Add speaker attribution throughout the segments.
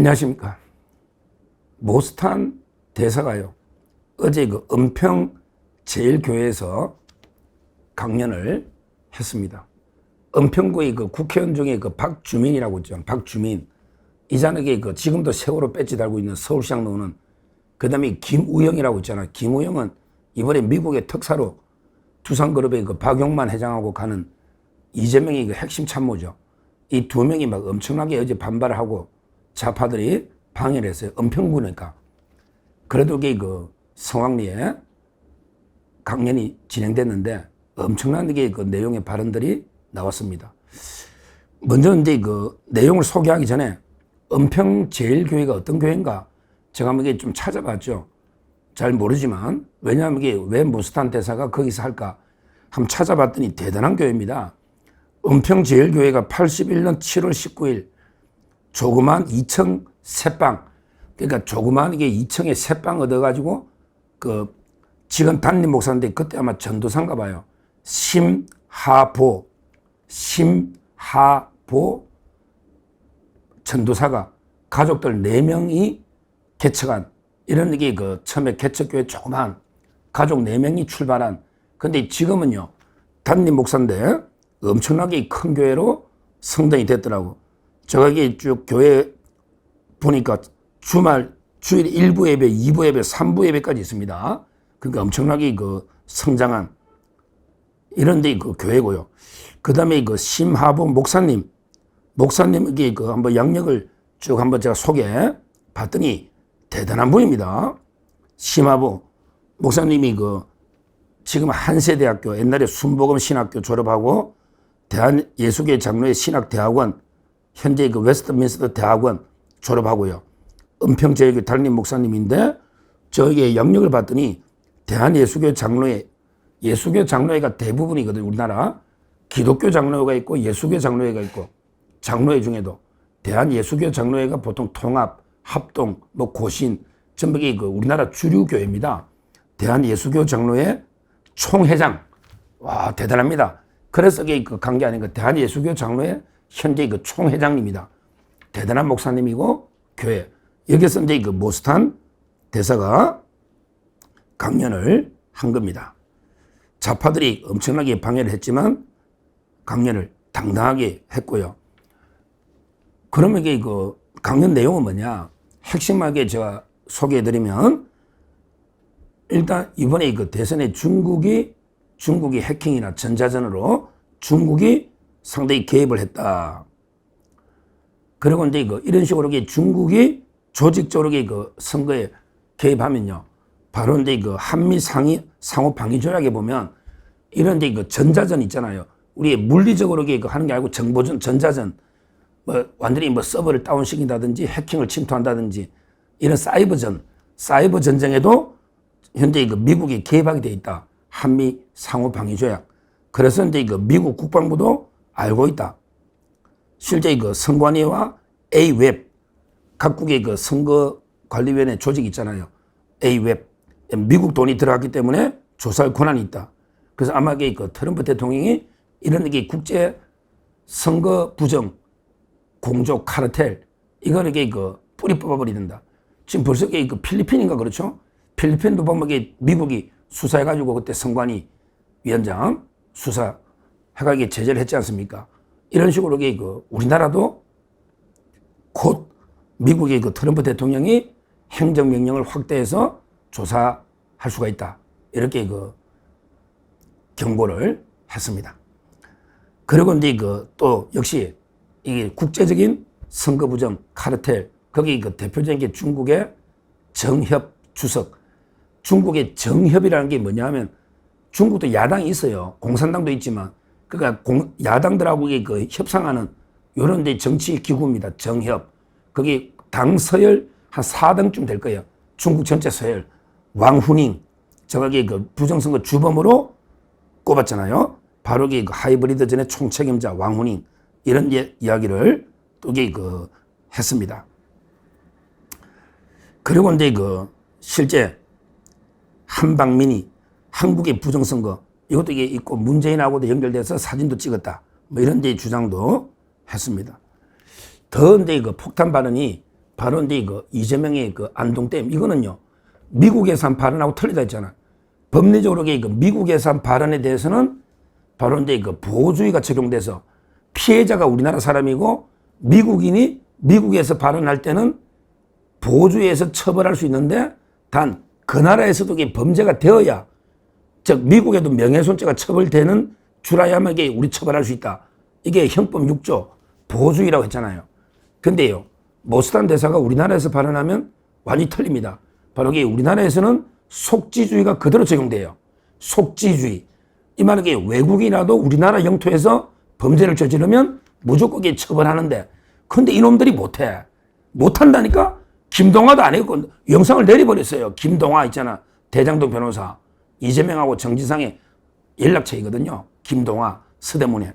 Speaker 1: 안녕하십니까. 모스탄 대사가요, 어제 그 은평 제일교회에서 강연을 했습니다. 은평구의 그 국회의원 중에 그 박주민이라고 있죠. 박주민. 이 자네가 그 지금도 세월호 배지 달고 있는 서울시장 나오는, 그 다음에 김우영이라고 있잖아요. 김우영은 이번에 미국의 특사로 두산그룹의 그 박용만 회장하고 가는 이재명이 그 핵심 참모죠. 이 두 명이 막 엄청나게 어제 반발을 하고 좌파들이 방해를 했어요. 은평구니까. 그래도 그 성황리에 강연이 진행됐는데 엄청나게 그 내용의 발언들이 나왔습니다. 먼저 이제 그 내용을 소개하기 전에 은평제일교회가 어떤 교회인가 제가 한번 이게 좀 찾아봤죠. 잘 모르지만, 왜냐하면 이게 왜 모스탄 대사가 거기서 할까 한번 찾아봤더니 대단한 교회입니다. 은평제일교회가 81년 7월 19일 조그만 2층 새빵, 그러니까 조그만 이게 2층에 새빵 얻어가지고 그 지금 담임 목사인데 그때 아마 전도사인가 봐요. 심하보 전도사가 가족들 4명이 개척한, 이런 게 그 처음에 개척교회 조그만 가족 4명이 출발한, 근데 지금은요 담임 목사인데 엄청나게 큰 교회로 성당이 됐더라고. 제가 이게 쭉 교회 보니까 주일 1부 예배, 2부 예배, 3부 예배까지 있습니다. 그러니까 엄청나게 그 성장한 이런 데 그 교회고요. 그 다음에 그 심하보 목사님에게 그 한번 양력을 쭉 한번 제가 소개해 봤더니 대단한 분입니다. 심하보 목사님이 그 지금 한세대학교, 옛날에 순복음 신학교 졸업하고 대한예수교회 장로회 신학대학원, 현재 그 웨스트민스터 대학원 졸업하고요. 은평제일교회 담임 목사님인데 저에게 영역을 봤더니 대한예수교회 장로회, 예수교 장로회가 대부분이거든요. 우리나라 기독교 장로회가 있고 예수교 장로회가 있고, 장로회 중에도 대한예수교 장로회가 보통 통합, 합동, 뭐 고신 전부 그 우리나라 주류 교회입니다. 대한예수교 장로회 총회장, 와 대단합니다. 그래서 그 관계 아닌가. 대한예수교 장로회 현재 그 총회장입니다. 대단한 목사님이고 교회. 여기서 이제 그 모스탄 대사가 강연을 한 겁니다. 좌파들이 엄청나게 방해를 했지만 강연을 당당하게 했고요. 그러면 이게 그 강연 내용은 뭐냐? 핵심하게 제가 소개해드리면, 일단 이번에 그 대선에 중국이 해킹이나 전자전으로 중국이 상당히 개입을 했다. 그리고 이제 이런 식으로 중국이 조직적으로 그 선거에 개입하면요, 바로 이제 그 한미 상호 방위 조약에 보면 이런 이제 그 전자전 있잖아요. 우리 물리적으로 하는 게 아니고 정보전, 전자전, 뭐 완전히 뭐 서버를 다운시킨다든지 해킹을 침투한다든지 이런 사이버 전쟁에도 현재 그 미국이 개입하게 돼 있다. 한미 상호 방위 조약. 그래서 이제 그 미국 국방부도 알고 있다. 실제 그 선관위와 A웹, 각국의 그 선거관리위원회 조직 있잖아요. A웹. 미국 돈이 들어갔기 때문에 조사할 권한이 있다. 그래서 아마 그 트럼프 대통령이 이런 게 국제 선거 부정, 공조, 카르텔, 이거를 그 뿌리 뽑아버려야 된다. 지금 벌써 그 필리핀인가 그렇죠? 필리핀도 보면 미국이 수사해가지고 그때 선관위 위원장 수사해가지고 제재를 했지 않습니까? 이런 식으로 그 우리나라도 곧 미국의 그 트럼프 대통령이 행정명령을 확대해서 조사할 수가 있다. 이렇게 그 경고를 했습니다. 그리고 이제 그 또 역시 이게 국제적인 선거 부정, 카르텔, 거기 그 대표적인 게 중국의 정협 주석. 중국의 정협이라는 게 뭐냐면, 중국도 야당이 있어요. 공산당도 있지만, 그러니까 야당들하고 그 협상하는 이런 데 정치 기구입니다. 정협. 거기 당 서열 한 4등쯤 될 거예요. 중국 전체 서열. 왕후닝. 저기 그 부정선거 주범으로 꼽았잖아요. 바로 그 하이브리드 전의 총책임자 왕후닝. 이런 이야기를 또 그 했습니다. 그리고 이제 그 실제 한방미니, 한국의 부정선거, 이것도 이게 있고 문재인하고도 연결돼서 사진도 찍었다. 뭐 이런 데 주장도 했습니다. 더 이제 그 폭탄 발언이 바로 이제 그 이재명의 그 안동댐 이거는요 미국에서 한 발언하고 틀리다 했잖아. 법리적으로 그 미국에서 한 발언에 대해서는 바로 이제 그 보호주의가 적용돼서 피해자가 우리나라 사람이고 미국인이 미국에서 발언할 때는 보호주의에서 처벌할 수 있는데 단 그 나라에서도 이게 범죄가 되어야 즉 미국에도 명예훼손죄가 처벌되는 줄아야만 이게 우리 처벌할 수 있다. 이게 형법 6조 보호주의라고 했잖아요. 근데요 모스탄 대사가 우리나라에서 발언하면 완전히 틀립니다. 바로 이게 우리나라에서는 속지주의가 그대로 적용돼요. 속지주의. 이 말은 이게 외국인이라도 우리나라 영토에서 범죄를 저지르면 무조건 이게 처벌하는데 근데 이놈들이 못해. 못한다니까? 김동화도 안 했고 영상을 내려버렸어요. 김동화 있잖아. 대장동 변호사. 이재명하고 정지상의 연락처이거든요. 김동화 서대문에.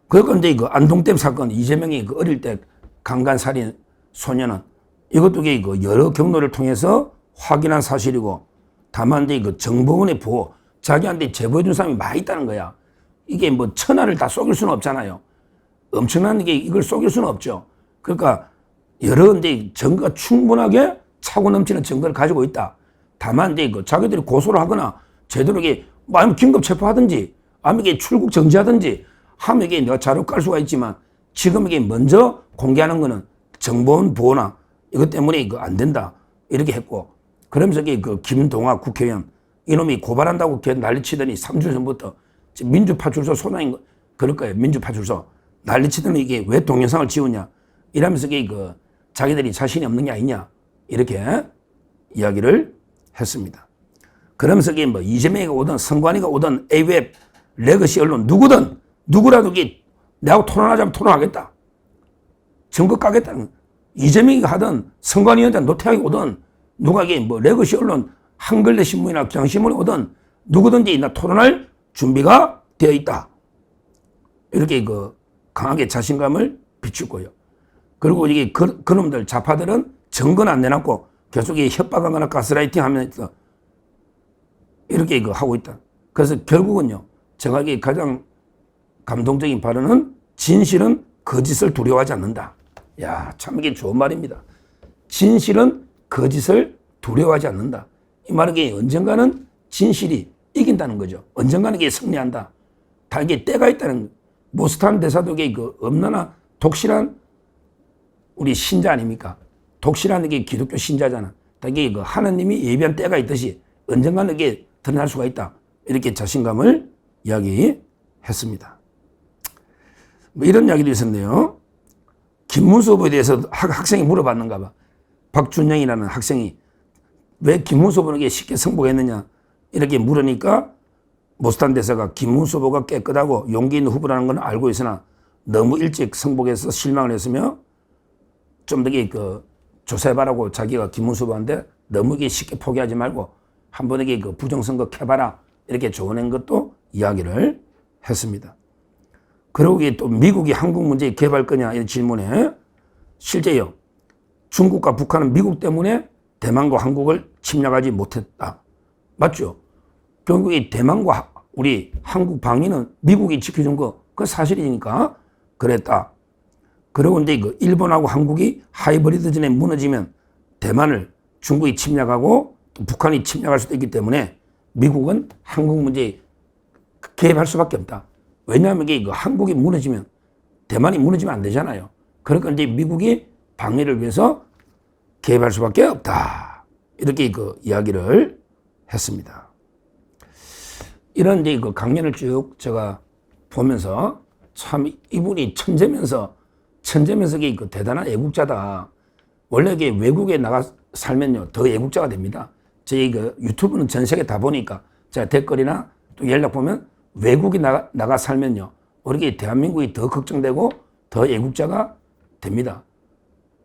Speaker 1: 그런데 그 안동댐 사건 이재명이 그 어릴 때 강간살인 소년은 이것도 그 여러 경로를 통해서 확인한 사실이고 다만 이제 그 정보원의 보호 자기한테 제보해준 사람이 많이 있다는 거야. 이게 뭐 천하를 다 속일 수는 없잖아요. 엄청난 게 이걸 속일 수는 없죠. 그러니까 여러 이제 증거가 충분하게 차고 넘치는 증거를 가지고 있다. 다만 이제 그 자기들이 고소를 하거나 제대로 이게 아니면 긴급 체포하든지 아니면 이게 출국 정지하든지 하면 이게 내가 자료 깔 수가 있지만 지금 이게 먼저 공개하는 거는 정보원 보호나 이것 때문에 이거 안 된다. 이렇게 했고 그러면서 이게 그 김동화 국회의원 이놈이 고발한다고 난리치더니 3주 전부터 민주파출소 소장인 거 그럴 거예요. 민주파출소 난리치더니 이게 왜 동영상을 지우냐 이러면서 이게 그 자기들이 자신이 없는 게 아니냐 이렇게 이야기를 했습니다. 그러면서 이게 뭐 이재명이가 오든 선관위가 오든 A웹 레거시 언론 누구든 누구라도 이게 내하고 토론하자면 토론하겠다. 증거 까겠다는 이재명이가 하든 선관위원장 노태학이 오든 누가 이게 뭐 레거시 언론 한글레 신문이나 경신문이 오든 누구든지 나 토론할 준비가 되어 있다. 이렇게 그 강하게 자신감을 비추고요. 그리고 이게 그놈들 좌파들은 증거는 안 내놨고 계속 협박하거나 가스라이팅 하면서 이렇게 그 하고 있다. 그래서 결국은요, 제가 이게 가장 감동적인 발언은 진실은 거짓을 두려워하지 않는다. 야, 참 이게 좋은 말입니다. 진실은 거짓을 두려워하지 않는다. 이 말은 이게 언젠가는 진실이 이긴다는 거죠. 언젠가는 이게 승리한다. 다 이게 때가 있다는 모스탄 대사도 이게 그 엄나나 독실한 우리 신자 아닙니까? 독실한 게 기독교 신자잖아. 이게 그 하나님이 예비한 때가 있듯이 언젠가는 이게 드러날 수가 있다. 이렇게 자신감을 이야기했습니다. 뭐 이런 이야기도 있었네요. 김문수 후보에 대해서 학생이 물어봤는가 봐. 박준영이라는 학생이 왜 김문수 후보에게 쉽게 승복했느냐 이렇게 물으니까 모스탄 대사가 김문수 후보가 깨끗하고 용기 있는 후보라는 건 알고 있으나 너무 일찍 승복해서 실망을 했으며 좀 더 그 조사해봐라고 자기가 김문수 후보한테 너무 이게 쉽게 포기하지 말고 한 번에 그 부정선거 해봐라 이렇게 조언한 것도 이야기를 했습니다. 그리고 또 미국이 한국 문제 개발 거냐 이런 질문에 실제요. 중국과 북한은 미국 때문에 대만과 한국을 침략하지 못했다. 맞죠? 결국에 대만과 우리 한국 방위는 미국이 지켜준 거 그 사실이니까 그랬다. 그리고 이제 그 일본하고 한국이 하이브리드전에 무너지면 대만을 중국이 침략하고 또 북한이 침략할 수도 있기 때문에 미국은 한국 문제에 개입할 수밖에 없다. 왜냐하면 이게 그 한국이 무너지면 대만이 무너지면 안 되잖아요. 그러니까 이제 미국이 방위를 위해서 개입할 수밖에 없다. 이렇게 그 이야기를 했습니다. 이런 이제 그 강연을 쭉 제가 보면서 참 이분이 천재면서 그 대단한 애국자다. 원래 이게 외국에 나가 살면요 더 애국자가 됩니다. 저희 그 유튜브는 전 세계 다 보니까 제가 댓글이나 또 연락 보면 외국에 나가 살면요 우리 대한민국이 더 걱정되고 더 애국자가 됩니다.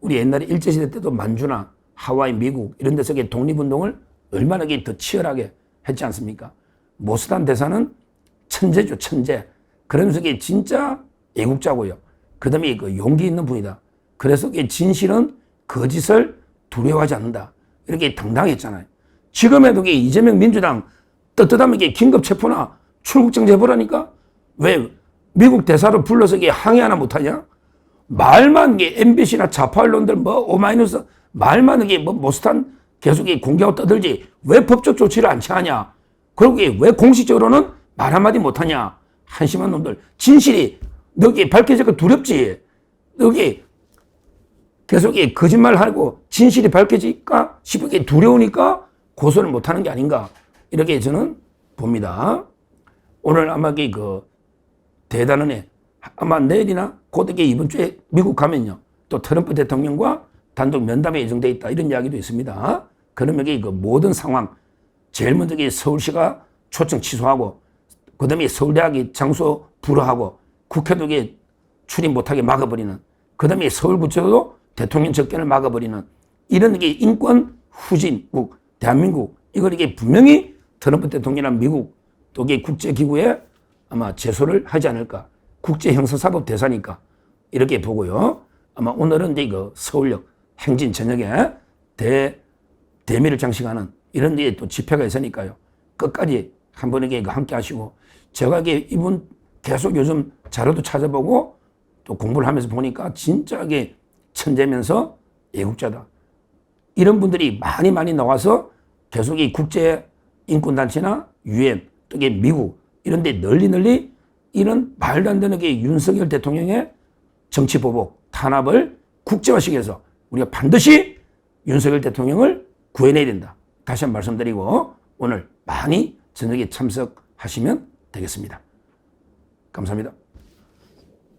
Speaker 1: 우리 옛날에 일제시대 때도 만주나 하와이, 미국 이런 데서 독립운동을 얼마나 더 치열하게 했지 않습니까? 모스탄 대사는 천재죠, 천재. 그러면서 이게 진짜 애국자고요. 그 다음에 그 용기 있는 분이다. 그래서 진실은 거짓을 두려워하지 않는다. 이렇게 당당했잖아요. 지금에도 이재명 민주당 떳떳하면 긴급 체포나 출국정지 해보라니까? 왜 미국 대사를 불러서 항의 하나 못하냐? 말만 게 MBC나 좌파 언론들 뭐 오마이뉴스 말만 이게 뭐 모스탄 계속 공개하고 떠들지 왜 법적 조치를 안 취하냐? 그리고 왜 공식적으로는 말 한마디 못하냐? 한심한 놈들. 진실이 너기 밝혀질까 두렵지. 너기 계속 거짓말하고 진실이 밝혀질까 싶게 두려우니까 고소를 못하는 게 아닌가 이렇게 저는 봅니다. 오늘 아마 그 대단한 애 아마 내일이나 곧 이번 주에 미국 가면요 또 트럼프 대통령과 단독 면담에 예정돼 있다 이런 이야기도 있습니다. 그러면 그 모든 상황 제일 먼저 서울시가 초청 취소하고 그다음에 서울대학이 장소 불허하고 국회도 출입 못하게 막아버리는 그다음에 서울구치소도 대통령 접견을 막아버리는 이런 인권 후진국 대한민국 이걸 분명히 트럼프 대통령이나 미국 또 국제기구에 아마 제소를 하지 않을까. 국제형사사법 대사니까 이렇게 보고요. 아마 오늘은 서울역 행진 저녁에 대미를 장식하는 이런 또 집회가 있으니까요. 끝까지 한 번에 함께 하시고 제가 이분 계속 요즘 자료도 찾아보고 또 공부를 하면서 보니까 진짜 천재면서 애국자다. 이런 분들이 많이 나와서 계속 이 국제 인권단체나 유엔 또 미국 이런 데 널리 이런 말도 안 되는 윤석열 대통령의 정치보복 탄압을 국제화시켜서 우리가 반드시 윤석열 대통령을 구해내야 된다. 다시 한번 말씀드리고 오늘 많이 저녁에 참석하시면 되겠습니다. 감사합니다.